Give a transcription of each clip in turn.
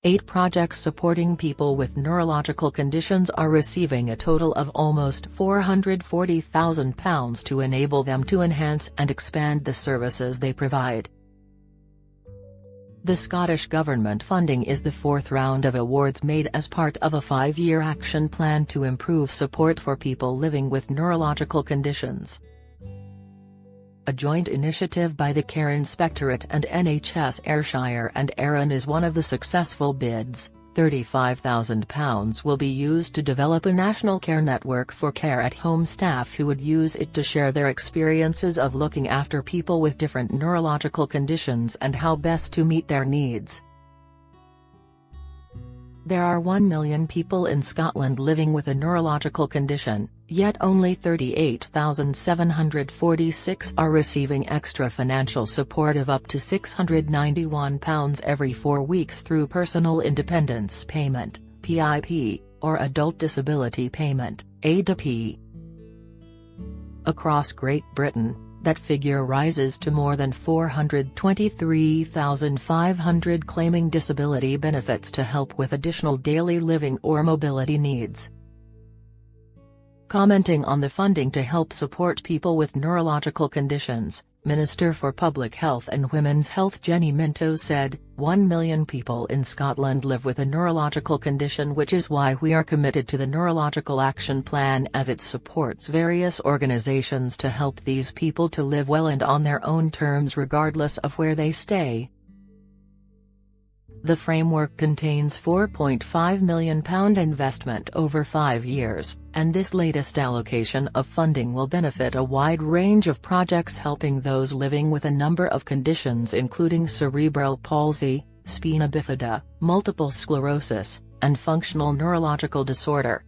8 projects supporting people with neurological conditions are receiving a total of almost £440,000 to enable them to enhance and expand the services they provide. The Scottish Government funding is the 4th round of awards made as part of a 5-year action plan to improve support for people living with neurological conditions. A joint initiative by the Care Inspectorate and NHS Ayrshire and Arran is one of the successful bids. £35,000 will be used to develop a national care network for care-at-home staff who would use it to share their experiences of looking after people with different neurological conditions and how best to meet their needs. There are 1 million people in Scotland living with a neurological condition, yet only 38,746 are receiving extra financial support of up to £691 every 4 weeks through Personal Independence Payment, PIP, or Adult Disability Payment, ADP. Across Great Britain, that figure rises to more than 423,500 claiming disability benefits to help with additional daily living or mobility needs. Commenting on the funding to help support people with neurological conditions, Minister for Public Health and Women's Health Jenny Minto said, 1 million people in Scotland live with a neurological condition, which is why we are committed to the Neurological Action Plan, as it supports various organisations to help these people to live well and on their own terms regardless of where they stay. The framework contains £4.5 million investment over 5 years, and this latest allocation of funding will benefit a wide range of projects helping those living with a number of conditions including cerebral palsy, spina bifida, multiple sclerosis, and functional neurological disorder.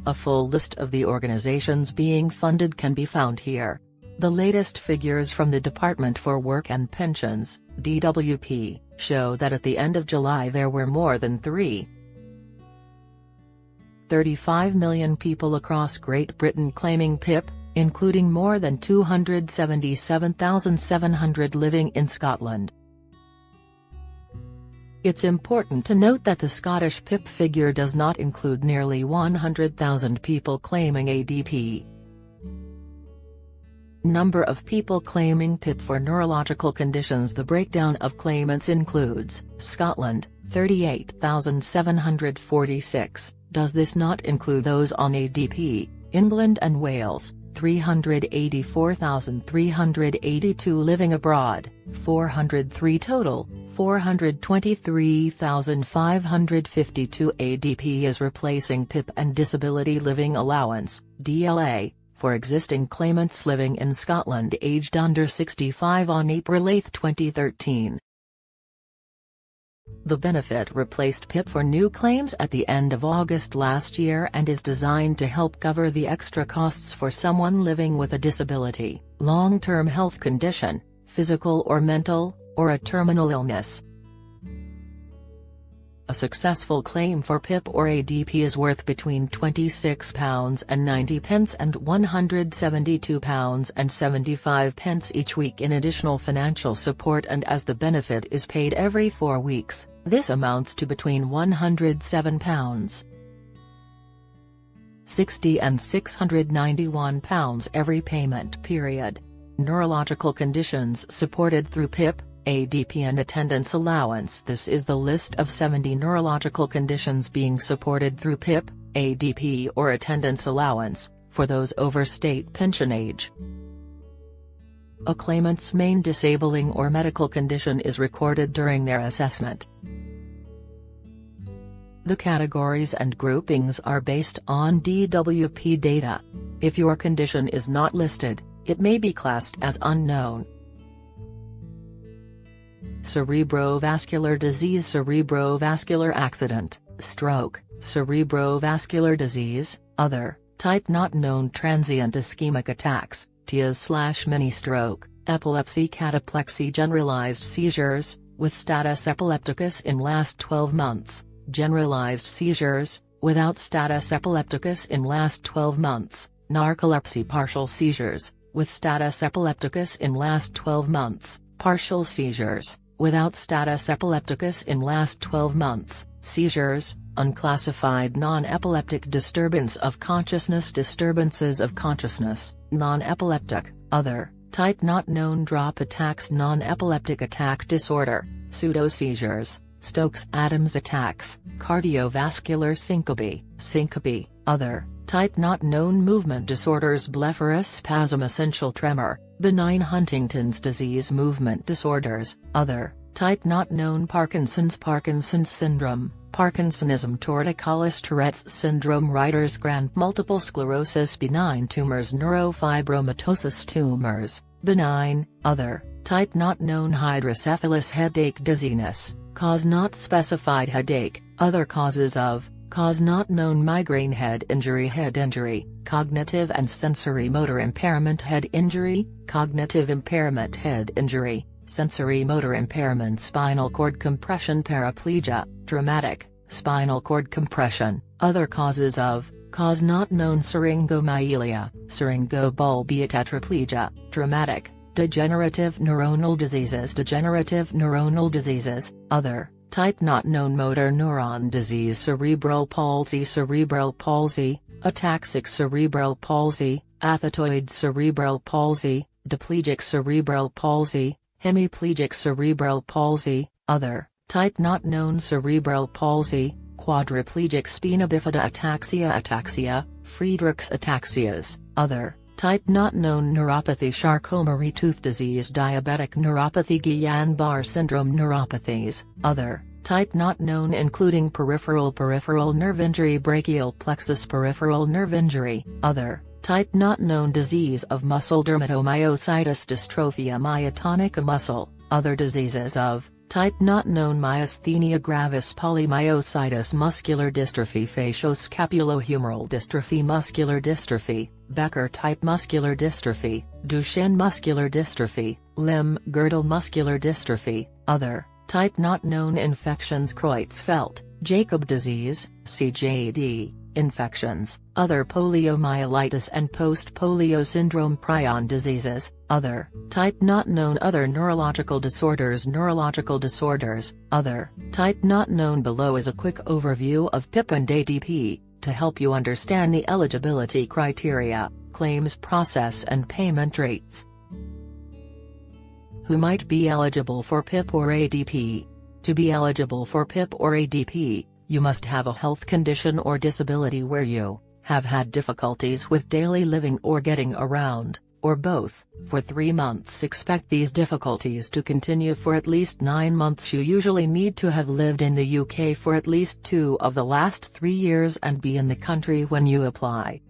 A full list of the organisations being funded can be found here. The latest figures from the Department for Work and Pensions, DWP, show that at the end of July there were more than 35 million people across Great Britain claiming PIP, including more than 277,700 living in Scotland. It's important to note that the Scottish PIP figure does not include nearly 100,000 people claiming ADP. Number of people claiming PIP for neurological conditions. The breakdown of claimants includes: Scotland, 38,746, does this not include those on ADP? England and Wales, 384,382 living abroad, 403 total, 423,552 ADP is replacing PIP and Disability Living Allowance, DLA, for existing claimants living in Scotland aged under 65 on April 8, 2013. The benefit replaced PIP for new claims at the end of August last year and is designed to help cover the extra costs for someone living with a disability, long-term health condition, physical or mental, or a terminal illness. A successful claim for PIP or ADP is worth between £26.90 and £172.75 each week in additional financial support, and as the benefit is paid every 4 weeks, this amounts to between £107.60 and £691 every payment period. Neurological conditions supported through PIP, ADP and attendance allowance. This is the list of 70 neurological conditions being supported through PIP, ADP or attendance allowance, for those over state pension age. A claimant's main disabling or medical condition is recorded during their assessment. The categories and groupings are based on DWP data. If your condition is not listed, it may be classed as unknown. Cerebrovascular disease, cerebrovascular accident, stroke, cerebrovascular disease, other, type not known, transient ischemic attacks, TIAs/mini stroke, epilepsy, cataplexy, generalized seizures, with status epilepticus in last 12 months, generalized seizures, without status epilepticus in last 12 months, narcolepsy, partial seizures, with status epilepticus in last 12 months, partial seizures, without status epilepticus in last 12 months, seizures, unclassified non-epileptic disturbance of consciousness, disturbances of consciousness, non-epileptic, other, type not known, drop attacks, non-epileptic attack disorder, pseudo-seizures, Stokes-Adams attacks, cardiovascular syncope, other, type not known, movement disorders, blepharospasm, essential tremor, benign Huntington's disease, movement disorders, other, type not known, Parkinson's syndrome, Parkinsonism, torticollis, Tourette's syndrome, Reiter's-Grant, multiple sclerosis, benign tumors, neurofibromatosis, tumors, benign, other, type not known, hydrocephalus, headache, dizziness, cause not specified, headache, other causes of, cause not known, migraine, head injury, cognitive and sensory motor impairment, head injury, cognitive impairment, head injury, sensory motor impairment, spinal cord compression, paraplegia, traumatic, spinal cord compression, other causes of, cause not known, syringomyelia, syringobulbar, tetraplegia, traumatic, degenerative neuronal diseases, other, type not known, motor neuron disease, cerebral palsy, ataxic cerebral palsy, athetoid cerebral palsy, diplegic cerebral palsy, hemiplegic cerebral palsy, other, type not known, cerebral palsy, quadriplegic spina bifida, ataxia, Friedreich's ataxias, other, type not known, neuropathy, Charcot-Marie tooth disease, diabetic neuropathy, Guillain-Barré syndrome, neuropathies, other, type not known, including peripheral nerve injury, brachial plexus, peripheral nerve injury, other, type not known, disease of muscle, dermatomyositis, dystrophia, myotonic muscle, other diseases of, type not known, myasthenia gravis, polymyositis, muscular dystrophy, facioscapulohumeral dystrophy, muscular dystrophy, Becker-type muscular dystrophy, Duchenne muscular dystrophy, limb-girdle muscular dystrophy, other, type not known, infections, Creutzfeldt, Jakob disease, CJD, infections, other, poliomyelitis and post-polio syndrome, prion diseases, other, type not known, other, neurological disorders, other, type not known. Below is a quick overview of PIP and ADP, to help you understand the eligibility criteria, claims process and payment rates. Who might be eligible for PIP or ADP? To be eligible for PIP or ADP, you must have a health condition or disability where you have had difficulties with daily living or getting around, or both, for 3 months. Expect these difficulties to continue for at least 9 months. You usually need to have lived in the UK for at least 2 of the last 3 years and be in the country when you apply.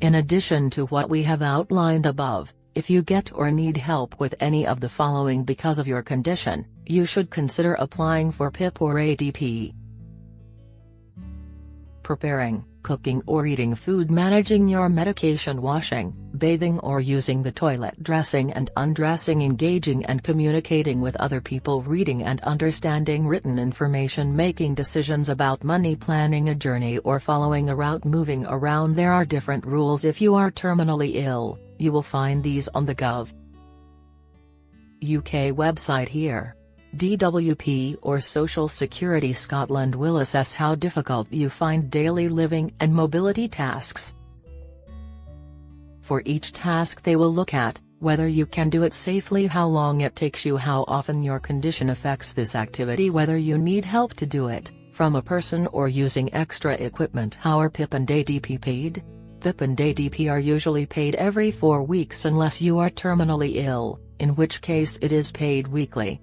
In addition to what we have outlined above, if you get or need help with any of the following because of your condition, you should consider applying for PIP or ADP. Preparing, cooking or eating food, managing your medication, washing, bathing or using the toilet, dressing and undressing, engaging and communicating with other people, reading and understanding written information, making decisions about money, planning a journey or following a route, moving around. There are different rules. If you are terminally ill, you will find these on the Gov. UK website here. DWP or Social Security Scotland will assess how difficult you find daily living and mobility tasks. For each task they will look at whether you can do it safely, how long it takes you, how often your condition affects this activity, whether you need help to do it, from a person or using extra equipment. How are PIP and ADP paid? PIP and ADP are usually paid every 4 weeks unless you are terminally ill, in which case it is paid weekly.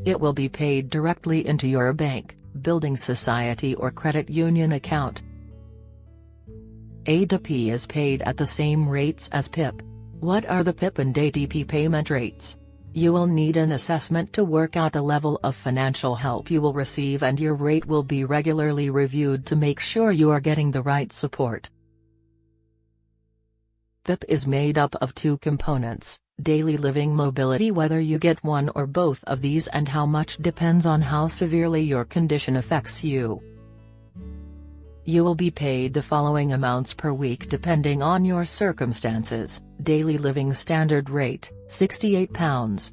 It will be paid directly into your bank, building society or credit union account. ADP is paid at the same rates as PIP. What are the PIP and ADP payment rates? You will need an assessment to work out the level of financial help you will receive, and your rate will be regularly reviewed to make sure you are getting the right support. PIP is made up of 2 components. Daily living mobility, whether you get one or both of these and how much depends on how severely your condition affects you. You will be paid the following amounts per week depending on your circumstances. Daily living standard rate, £68.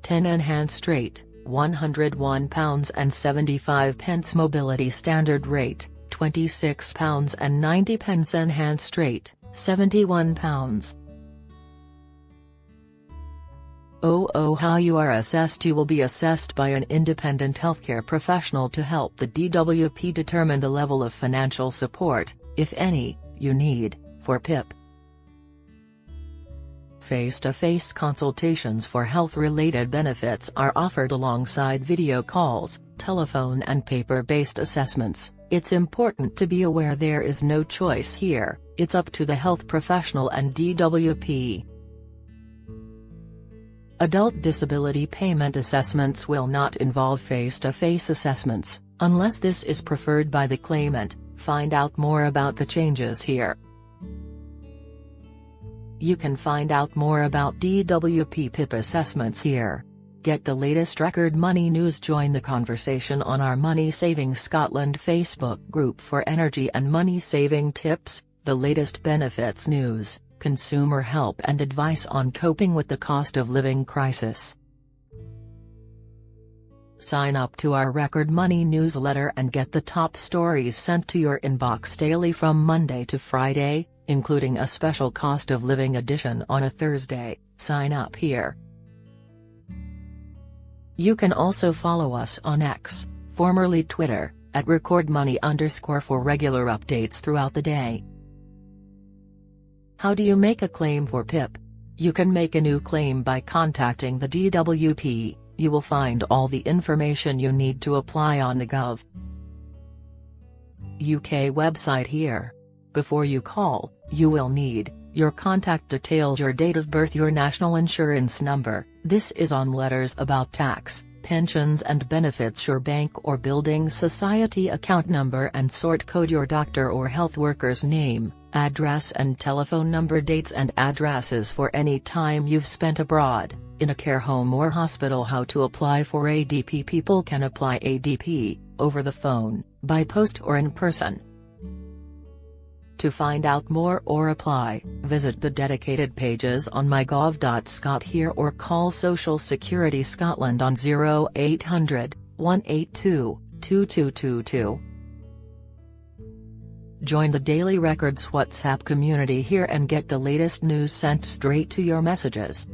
10 enhanced rate, £101.75. Mobility standard rate, £26.90. Enhanced rate, £71. How you are assessed. You will be assessed by an independent healthcare professional to help the DWP determine the level of financial support, if any, you need, for PIP. Face-to-face consultations for health-related benefits are offered alongside video calls, telephone and paper-based assessments. It's important to be aware there is no choice here, it's up to the health professional and DWP. Adult disability payment assessments will not involve face-to-face assessments, unless this is preferred by the claimant. Find out more about the changes here. You can find out more about DWP PIP assessments here. Get the latest record money news. Join the conversation on our Money Saving Scotland Facebook group for energy and money saving tips, the latest benefits news, consumer help and advice on coping with the cost of living crisis. Sign up to our Record Money newsletter and get the top stories sent to your inbox daily from Monday to Friday, including a special cost of living edition on a Thursday. Sign up here. You can also follow us on X, formerly Twitter, at @recordmoney_ for regular updates throughout the day. How do you make a claim for PIP? You can make a new claim by contacting the DWP. You will find all the information you need to apply on the Gov. UK website here. Before you call, you will need your contact details, your date of birth, your national insurance number. This is on letters about tax, pensions and benefits, your bank or building society account number and sort code, your doctor or health worker's name, address and telephone number, dates and addresses for any time you've spent abroad, in a care home or hospital. How to apply for ADP. People can apply ADP, over the phone, by post or in person. To find out more or apply, visit the dedicated pages on mygov.scot here or call Social Security Scotland on 0800 182 2222. Join the Daily Records WhatsApp community here and get the latest news sent straight to your messages.